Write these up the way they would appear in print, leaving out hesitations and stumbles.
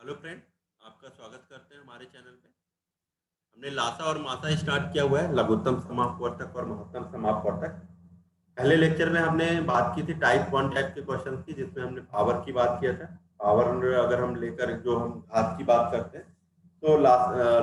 Hello friend, आपका स्वागत करते हैं हमारे चैनल पे। हमने लासा और मासा स्टार्ट किया हुआ है, लघुत्तम समापवर्तक और महत्तम समापवर्तक। पहले लेक्चर में हमने बात की थी टाइप 1 टाइप के क्वेश्चन की, जिसमें हमने पावर की बात किया था। पावर अगर हम लेकर जो हम घात की बात करते हैं, तो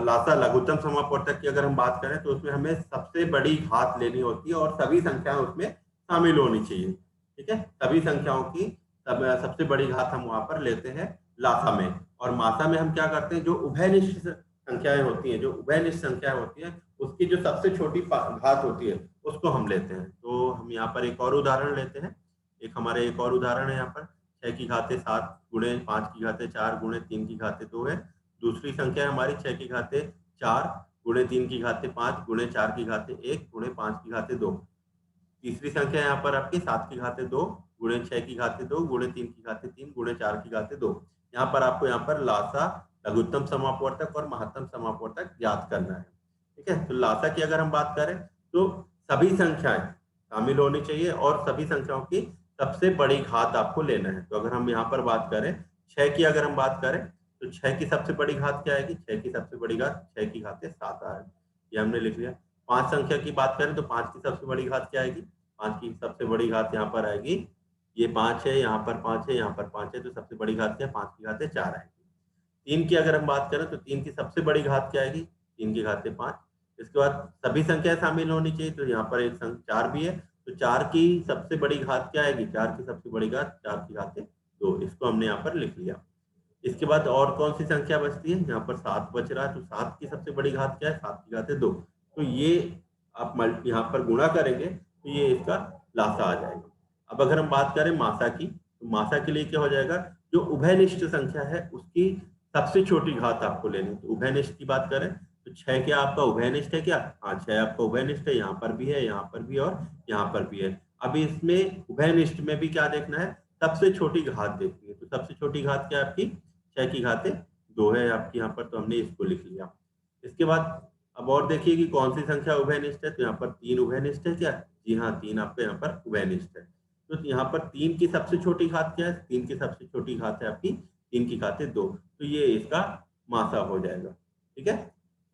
लासा लघुत्तम समापवर्तक की अगर हम बात करें तो उसमें हमें सबसे बड़ी घात लेनी होती है और सभी संख्याएं उसमें शामिल होनी चाहिए। ठीक है, सभी संख्याओं की सबसे बड़ी घात हम वहां पर लेते हैं लासा में। और मासा में हम क्या करते हैं, जो उभयनिष्ठ संख्याएं होती हैं, जो उभयनिष्ठ संख्याएं होती हैं, उसकी जो सबसे छोटी घात होती है उसको हम लेते हैं। तो हम यहाँ पर एक और उदाहरण लेते हैं। एक और उदाहरण है यहाँ पर 6 की घाते 7 गुणे 5 की घाते 4 गुणे 3 की घाते 2 है। दूसरी संख्या है हमारी 6 की घाते 4 गुणे 3 की घाते 5 गुणे 4 की घाते 1 गुणे 5 की घाते 2। तीसरी संख्या यहाँ पर आपकी 7 की घाते 2 गुणे 6 की घाते 2 गुणे 3 की घाते 3 गुणे 4 की घाते 2। यहाँ पर आपको यहाँ पर लासा, लघुत्तम समापवर्तक और महत्तम समापवर्तक ज्ञात करना है। ठीक है, तो लासा की अगर हम बात करें तो सभी संख्याएं शामिल होनी चाहिए और सभी संख्याओं की सबसे बड़ी घात आपको लेना है। तो अगर हम यहाँ पर बात करें 6 की, अगर हम बात करें तो 6 की सबसे बड़ी घात क्या आएगी? 6 की सबसे बड़ी घात 6 की घाते 7 आएगी, ये हमने लिख लिया। 5 संख्या की बात करें तो 5 की सबसे बड़ी घात क्या आएगी? 5 की सबसे बड़ी घात यहाँ पर आएगी, ये 5 है, यहाँ पर 5 है, यहाँ पर 5 है, तो सबसे बड़ी घात क्या है? 5 की घाते 4 आएगी। 3 की अगर हम बात करें तो 3 की सबसे बड़ी घात क्या आएगी? 3 की घाते 5। इसके बाद सभी संख्याएं शामिल होनी चाहिए, तो यहाँ पर एक 4 भी है, तो 4 की सबसे बड़ी घात क्या आएगी? 4 की सबसे बड़ी घात 4 की घाते 2, इसको हमने यहाँ पर लिख लिया। इसके बाद और कौन सी संख्या बचती है? यहाँ पर 7 बच रहा है, तो 7 की सबसे बड़ी घात क्या है? 7 की घाते 2। तो ये आप यहाँ पर गुणा करेंगे तो ये इसका लासा आ जाएगा। अब अगर हम बात करें मासा की, तो मासा के लिए क्या हो जाएगा? जो उभयनिष्ठ संख्या है उसकी सबसे छोटी घात आपको लेनी है। तो उभयनिष्ठ की बात करें तो 6 क्या आपका उभयनिष्ठ है क्या? हाँ, 6 आपका उभयनिष्ठ है, यहाँ पर भी है, यहाँ पर भी और यहाँ पर भी है। अब इसमें उभयनिष्ठ में भी क्या देखना है? सबसे छोटी घात देखनी है। तो सबसे छोटी घात क्या है आपकी? 6 की घाते 2 है आपकी यहाँ पर, तो हमने इसको लिख लिया। इसके बाद अब और देखिए कि कौन सी संख्या उभयनिष्ठ है। तो यहाँ पर 3 उभयनिष्ठ है क्या? जी हाँ, 3 आपका यहाँ पर उभयनिष्ठ है। तो यहाँ पर 3 की सबसे छोटी घात क्या है? 3 की सबसे छोटी घात है आपकी 3 की घाते 2, तो ये इसका मासा हो जाएगा। ठीक है,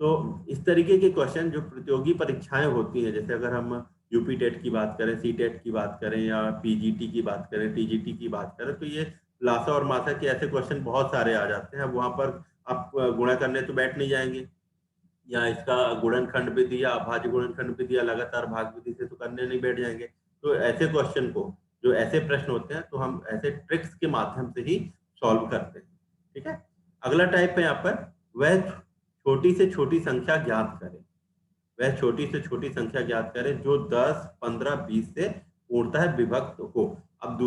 तो इस तरीके के क्वेश्चन जो प्रतियोगी परीक्षाएं होती हैं, जैसे अगर हम यूपी टेट की बात करें, सी टेट की बात करें, या पीजीटी की बात करें, टीजीटी की बात करें, तो ये लासा और मासा के ऐसे क्वेश्चन बहुत सारे आ जाते हैं। अब वहां पर आप गुणा करने तो बैठ नहीं जाएंगे, या इसका गुणनखंड भी दिया, अभाज्य गुणनखंड भी दिया, लगातार भाग विधि से तो करने नहीं बैठ जाएंगे। तो ऐसे क्वेश्चन को, जो ऐसे प्रश्न होते हैं, तो हम ऐसे ट्रिक्स के माध्यम से ही सॉल्व करते हैं। ठीक है, अगला टाइप है यहाँ पर, वह छोटी से छोटी संख्या ज्ञात करें। वह छोटी से छोटी संख्या ज्ञात करें जो 10, 15, 20 से पूर्णतः विभक्त हो। अब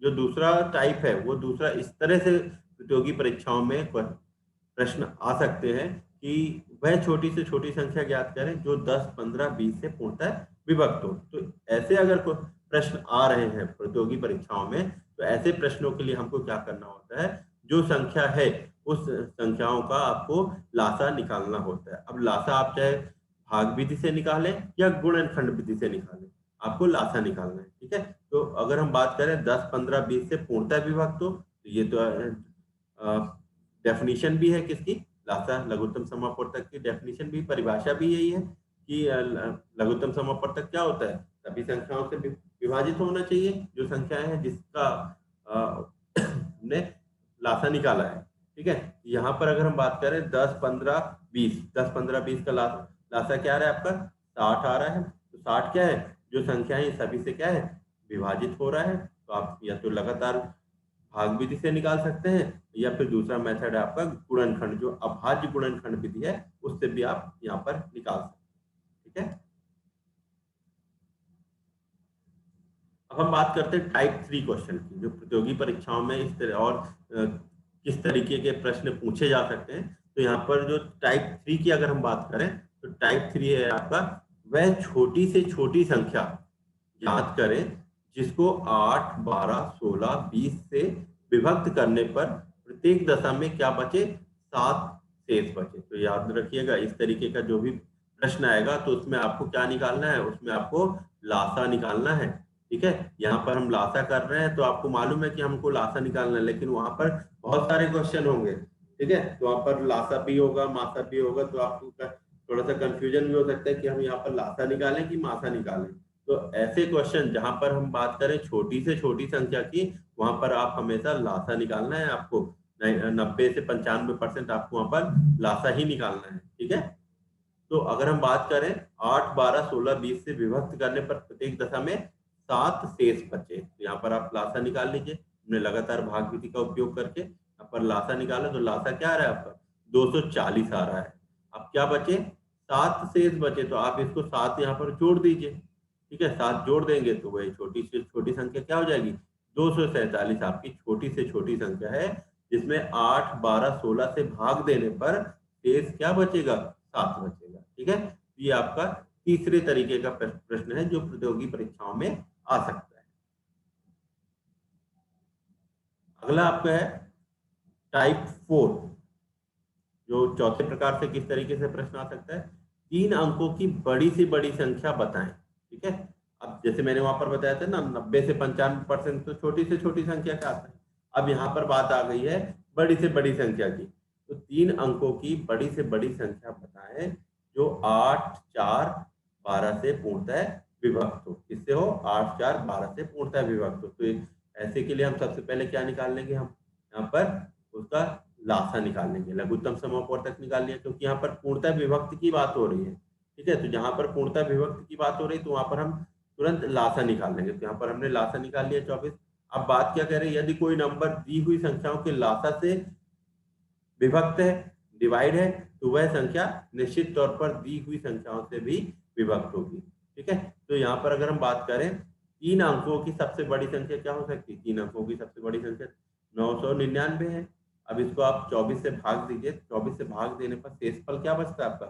जो दूसरा टाइप है, वो दूसरा इस तरह से प्रतियोगी परीक्षाओं में प्रश्न आ सकते हैं कि वह छोटी से छोटी संख्या ज्ञात करें जो 10, 15, 20 से पूर्णतः विभक्त हो। तो ऐसे अगर कोई प्रश्न आ रहे हैं प्रतियोगी परीक्षाओं में, तो ऐसे प्रश्नों के लिए हमको क्या करना होता है? जो संख्या है उस संख्याओं का आपको लासा निकालना होता है। अब लासा आप चाहे भाग विधि से निकालें या गुणनखंड विधि से निकालें, आपको लासा निकालना है। ठीक है, तो अगर हम बात करें 10, 15, 20 से पूर्णतः विभक्त हो, तो ये तो डेफिनेशन भी है किसकी? लासा लघुत्तम समापवर्तक की डेफिनेशन भी, परिभाषा भी यही है कि लघुत्तम समापवर्तक क्या होता है? सभी संख्याओं से विभाजित होना चाहिए जो संख्याएं हैं जिसका हमने लासा निकाला है। ठीक है, यहाँ पर अगर हम बात करें 10, 15, 20, 10, 15, 20 का लासा क्या आ रहा है आपका? 60 आ रहा है। तो 60 क्या है? जो संख्याएं सभी से क्या है? विभाजित हो रहा है। तो आप या तो लगातार भाग विधि से निकाल सकते हैं, या फिर दूसरा मेथड है आपका गुणनखंड, जो अभाज्य गुणनखंड विधि है, उससे भी आप यहाँ पर निकाल सकते हैं। ठीक है, अब हम बात करते हैं टाइप 3 क्वेश्चन की, जो प्रतियोगी परीक्षाओं में इस तरह और किस तरीके के प्रश्न पूछे जा सकते हैं। तो यहाँ पर जो टाइप 3 की अगर हम बात करें, तो टाइप 3 है आपका, वह छोटी से छोटी संख्या ज्ञात करें जिसको 8, 12, 16, 20 से विभक्त करने पर प्रत्येक दशा में क्या बचे? 7 शेष बचे। तो याद रखिएगा, इस तरीके का जो भी प्रश्न आएगा तो उसमें आपको क्या निकालना है? उसमें आपको लासा निकालना है। ठीक है। यहाँ पर हम लासा कर रहे हैं तो आपको मालूम है कि हमको लासा निकालना है, लेकिन वहां पर बहुत सारे क्वेश्चन होंगे, ठीक है। तो वहां पर लासा भी होगा, मासा भी होगा, तो आपको थोड़ा सा कंफ्यूजन भी हो सकता है कि हम यहाँ पर लासा निकालें कि मासा निकालें। तो ऐसे क्वेश्चन जहां पर हम बात करें छोटी से छोटी संख्या की, वहां पर आप हमेशा लासा निकालना है आपको। 90 से 95% आपको वहां पर लासा ही निकालना है, ठीक है। तो अगर हम बात करें 8, 12, 16, 20 से विभक्त करने पर प्रत्येक दशा में 7 शेष बचे, तो यहाँ पर आप लासा निकाल लीजिए। हमने लगातार भाग विधि का उपयोग करके यहाँ पर लासा निकाला, तो लासा क्या आ रहा है आपका 240 आ रहा है। अब क्या बचे, 7 शेष बचे, तो आप इसको 7 यहाँ पर जोड़ दीजिए, ठीक है। 7 जोड़ देंगे तो वही छोटी से छोटी संख्या क्या हो जाएगी, 247 आपकी छोटी से छोटी संख्या है, जिसमें 8, 12, 16 से भाग देने पर शेष क्या बचेगा, 7 बचेगा, ठीक है। ये आपका तीसरे तरीके का प्रश्न है जो प्रतियोगी परीक्षाओं में आ सकता है। अगला आपका है टाइप 4, जो चौथे प्रकार से किस तरीके से प्रश्न आ सकता है, 3 अंकों की बड़ी से बड़ी संख्या बताएं, ठीक है। अब जैसे मैंने वहां पर बताया था ना, 90 से 95% तो छोटी से छोटी संख्या का आता है। अब यहाँ पर बात आ गई है बड़ी से बड़ी संख्या की, तो 3 अंकों की बड़ी से बड़ी संख्या बताएं जो 8, 4, 12 से पूर्णतः विभक्त हो। किससे हो, 8, 4, 12 से पूर्णतः विभक्त हो। तो ऐसे के लिए हम सबसे पहले क्या निकाल लेंगे, हम यहाँ पर उसका लासा निकाल लेंगे, लघुत्तम समवर्तक निकाल लिया, क्योंकि यहाँ पर पूर्णतः विभक्त की बात हो रही है, ठीक है। तो जहां पर पूर्णतः विभक्त की बात हो रही है तो वहां पर हम तुरंत लासा निकाल लेंगे। तो यहाँ पर हमने लासा निकाल लिया 24। अब बात क्या करें, यदि कोई नंबर दी हुई संख्याओं के लासा से विभक्त है, डिवाइड है, तो वह संख्या निश्चित तौर पर दी हुई संख्याओं से भी विभक्त होगी, ठीक है। तो यहाँ पर अगर हम बात करें 3 अंकों की सबसे बड़ी संख्या क्या हो सकती है, 3 अंकों की सबसे बड़ी संख्या 999 है। अब इसको आप 24 से भाग दीजिए, 24 से भाग देने पर शेषफल क्या बचता है आपका,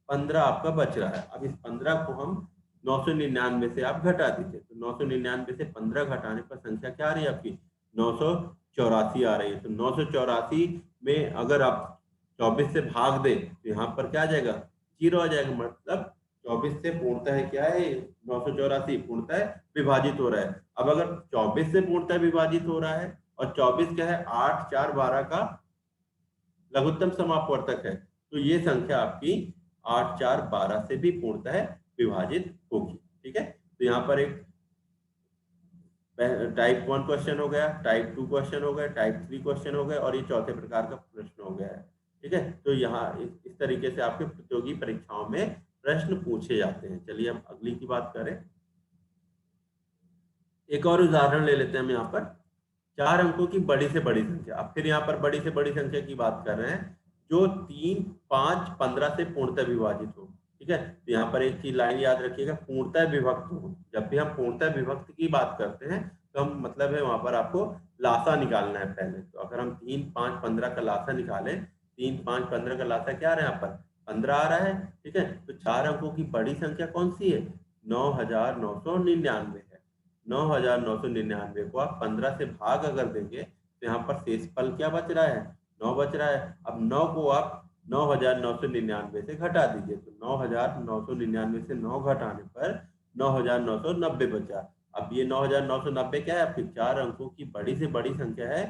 15 आपका बच रहा है। अब इस 15 को हम 999 से आप घटा दीजिए, तो 999 से 15 घटाने पर संख्या क्या आ रही है आपकी, 984 आ रही है। तो 984 में अगर आप 24 से भाग दे तो यहाँ पर क्या आ जाएगा, 0 आ जाएगा। मतलब 24 से पूर्णतः क्या है, 984 पूर्णतः विभाजित हो रहा है। अब अगर 24 से पूर्णतः विभाजित हो रहा है और 24 क्या है, 8, 4, 12 का लघुत्तम समापवर्तक है, तो ये संख्या आपकी 8, 4, 12 से भी पूर्णतः विभाजित होगी, ठीक है। तो यहाँ पर एक टाइप 1 क्वेश्चन हो गया, टाइप 2 क्वेश्चन हो गया, टाइप 3 क्वेश्चन हो गया, और ये चौथे प्रकार का प्रश्न हो गया है, ठीक है। तो यहाँ इस तरीके से आपके प्रतियोगी परीक्षाओं में प्रश्न पूछे जाते हैं। चलिए हम अगली की बात करें, एक और उदाहरण ले लेते हैं हम यहाँ पर, 4 अंकों की बड़ी से बड़ी संख्या। अब फिर यहाँ पर बड़ी से बड़ी संख्या की बात कर रहे हैं जो 3, 5, 15 से पूर्णतः विभाजित हो, ठीक है। तो यहाँ पर एक चीज लाइन याद रखिएगा, पूर्णतः विभक्त हो। जब भी हम पूर्णतः विभक्त की बात करते हैं तो हम मतलब है वहां पर आपको लासा निकालना है पहले। तो अगर हम 3, 5, 15 का लासा निकालें, 3, 5, 15 का लासा क्या आ रहा है यहाँ पर, 15 आ रहा है, ठीक है। तो 4 अंकों की बड़ी संख्या कौन सी है, 9999 है। 9999 को आप 15 से भाग अगर देंगे तो यहाँ पर शेषफल क्या बच रहा है, 9 बच रहा है। अब 9 को आप 9999 से घटा दीजिए, तो 9999 से 9 घटाने पर 9990 बचा। अब ये 9990 क्या है, आपके 4 अंकों की बड़ी से बड़ी संख्या है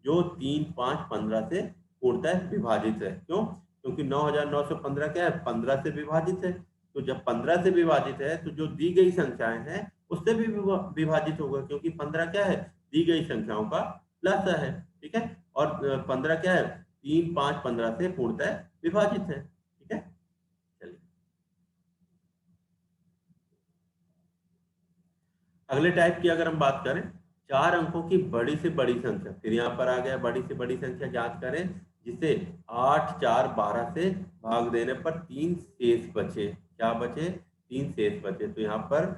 जो 3, 5, 15 से पूर्णतः विभाजित है। क्यों, क्योंकि 9915 क्या है, 15 से विभाजित है। तो जब 15 से विभाजित है तो जो दी गई संख्याएं हैं उससे भी विभाजित होगा, क्योंकि 15 क्या है, दी गई संख्याओं का लसा है, ठीक है। और 15 क्या है, 3, 5, 15 से पूर्णतः विभाजित है, ठीक है। चलिए अगले टाइप की अगर हम बात करें, 4 अंकों की बड़ी से बड़ी संख्या, फिर यहाँ पर आ गया बड़ी से बड़ी संख्या जांच करें जिसे 8, 4, 12 से भाग देने पर 3 शेष बचे। क्या बचे, 3 शेष बचे। तो यहाँ पर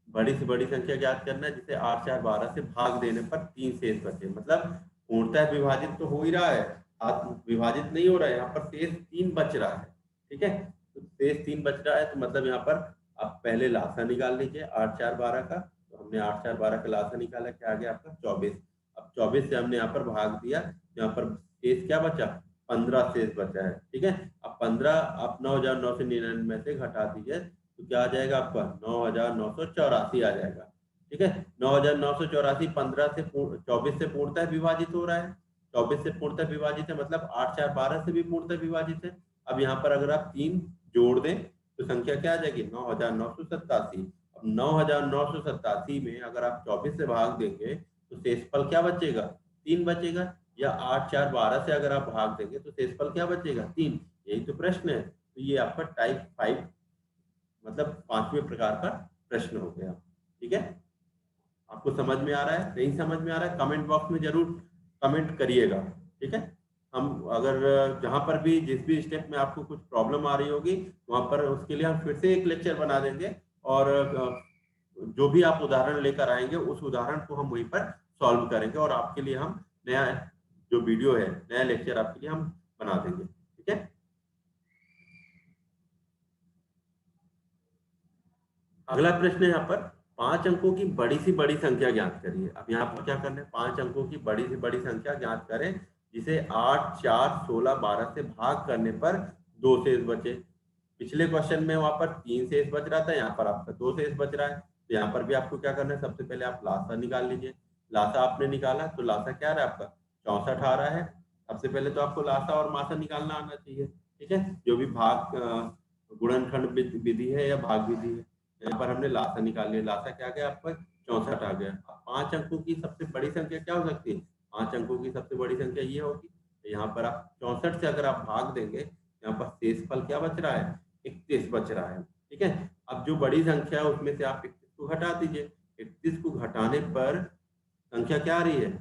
बड़ी से बड़ी संख्या ज्ञात करना है जिसे 8, 4, 12 से भाग देने पर 3 शेष बचे। मतलब पूर्णतः विभाजित तो हो ही रहा है, विभाजित नहीं हो रहा है, यहाँ पर शेष 3 बच रहा है, ठीक है। तो शेष 3 बच रहा है, तो मतलब यहाँ पर आप पहले लासा निकाल लीजिए 8, 4, 12 का। तो हमने 8, 4, 12 का लासा निकाला, क्या आ गया आपका 24। अब 24 से हमने यहाँ पर भाग दिया, यहाँ पर शेष क्या बचा, 15 शेष बचा है, ठीक है। अब 15 आप 9999 में से घटा दीजिए तो क्या आ जाएगा आपका 9984 आ जाएगा, ठीक है। 9984 15 से 24 से पूर्णतः विभाजित हो रहा है, 24 से पूर्णतः विभाजित है, मतलब 8 4 12 से भी पूर्णतः विभाजित है। अब यहाँ पर अगर आप 3 जोड़ दें तो संख्या क्या आ जाएगी, 9987। अब 9987 में अगर आप 24 से भाग देंगे तो शेषफल क्या बचेगा, 3 बचेगा। या 8 4 12 से अगर आप भाग देंगे तो शेषफल क्या बचेगा, 3। यही तो प्रश्न है। तो ये आपका टाइप 5 मतलब 5वें प्रकार का प्रश्न हो गया। ठीक है, आपको समझ में आ रहा है, नहीं समझ में आ रहा है, कमेंट बॉक्स में जरूर कमेंट करिएगा। ठीक है, हम अगर जहां पर भी जिस भी स्टेप में आपको कुछ प्रॉब्लम आ रही होगी वहां पर उसके लिए हम फिर से एक लेक्चर बना देंगे, और जो भी आप उदाहरण लेकर आएंगे उस उदाहरण को हम वहीं पर सॉल्व करेंगे, और आपके लिए हम नया जो वीडियो है, नया लेक्चर आपके लिए हम बना देंगे। ठीक है, अगला प्रश्न है यहाँ पर, 5 अंकों की बड़ी से बड़ी संख्या ज्ञात करिए। अब यहाँ पर क्या करना है, 5 अंकों की बड़ी से बड़ी संख्या ज्ञात करें जिसे 8 4 16 12 से भाग करने पर 2 शेष बचे। पिछले क्वेश्चन में वहां पर 3 शेष बच रहा था, यहाँ पर आपका 2 शेष बच रहा है। तो यहाँ पर भी आपको क्या करना है, सबसे पहले आप लासा निकाल लीजिए। लासा आपने निकाला तो लासा क्या आ रहा है आपका, 64 आ रहा है। सबसे पहले तो आपको लासा और मासा निकालना आना चाहिए। ठीक है, जो भी भाग गुणनखंड विधि है या भाग विधि है, यहाँ पर हमने लासा निकाल लिया। लासा क्या आ गया आपका, 64 आ गया। अब 5 अंकों की सबसे बड़ी संख्या क्या हो सकती है, 5 अंकों की सबसे बड़ी संख्या ये होगी। तो यहाँ पर आप 64 से अगर आप भाग देंगे, यहाँ पर शेषफल क्या बच रहा है, 31 बच रहा है। ठीक है, अब जो बड़ी संख्या है उसमें से आप 31 को घटा दीजिए। 31 को घटाने पर संख्या क्या आ रही है,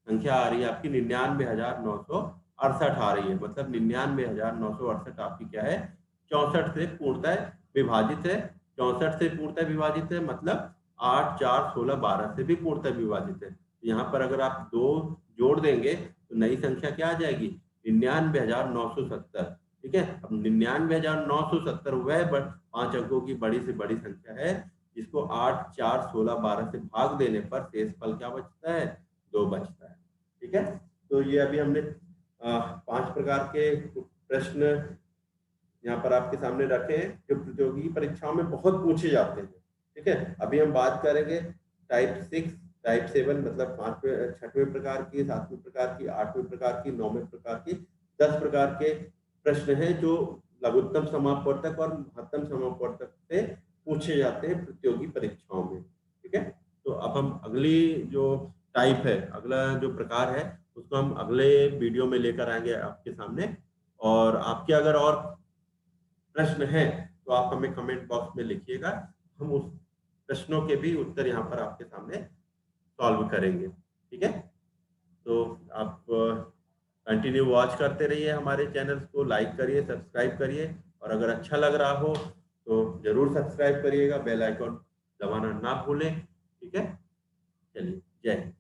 संख्या आ रही है आपकी 99,968 आ रही है। मतलब 99,968 आपकी क्या है, 64 से पूर्णतः विभाजित है। 64 से पूर्णतः विभाजित है मतलब 8 4 16 12 से भी पूर्णतः विभाजित है। यहाँ पर अगर आप 2 जोड़ देंगे तो नई संख्या क्या आ जाएगी, 99,970। ठीक है, अब 99,970 वह 5 अंकों की बड़ी से बड़ी संख्या है जिसको 8 4 16 12 से भाग देने पर शेषफल क्या बचता है, 2 बचता है। ठीक है, तो ये अभी हमने 5 प्रकार के प्रश्न यहाँ पर आपके सामने रखे हैं जो प्रतियोगी परीक्षाओं में बहुत पूछे जाते हैं। ठीक है, अभी हम बात करेंगे टाइप 6 टाइप 7 मतलब 5वें 6वें प्रकार की, 7वें प्रकार की, 8वें प्रकार की, 9वें प्रकार की, 10 प्रकार के प्रश्न हैं जो लघुत्तम समापवर्तक और महत्तम समापवर्तक से पूछे जाते हैं प्रतियोगी परीक्षाओं में। ठीक है, तो अब हम अगली जो टाइप है, अगला जो प्रकार है उसको हम अगले वीडियो में लेकर आएंगे आपके सामने। और आपके अगर और प्रश्न है तो आप हमें कमेंट बॉक्स में लिखिएगा, हम उस प्रश्नों के भी उत्तर यहाँ पर आपके सामने सॉल्व करेंगे। ठीक है, तो आप कंटिन्यू वॉच करते रहिए, हमारे चैनल्स को लाइक करिए, सब्सक्राइब करिए, और अगर अच्छा लग रहा हो तो जरूर सब्सक्राइब करिएगा, बेल आइकॉन दबाना ना भूलें। ठीक है, चलिए, जय हिंद।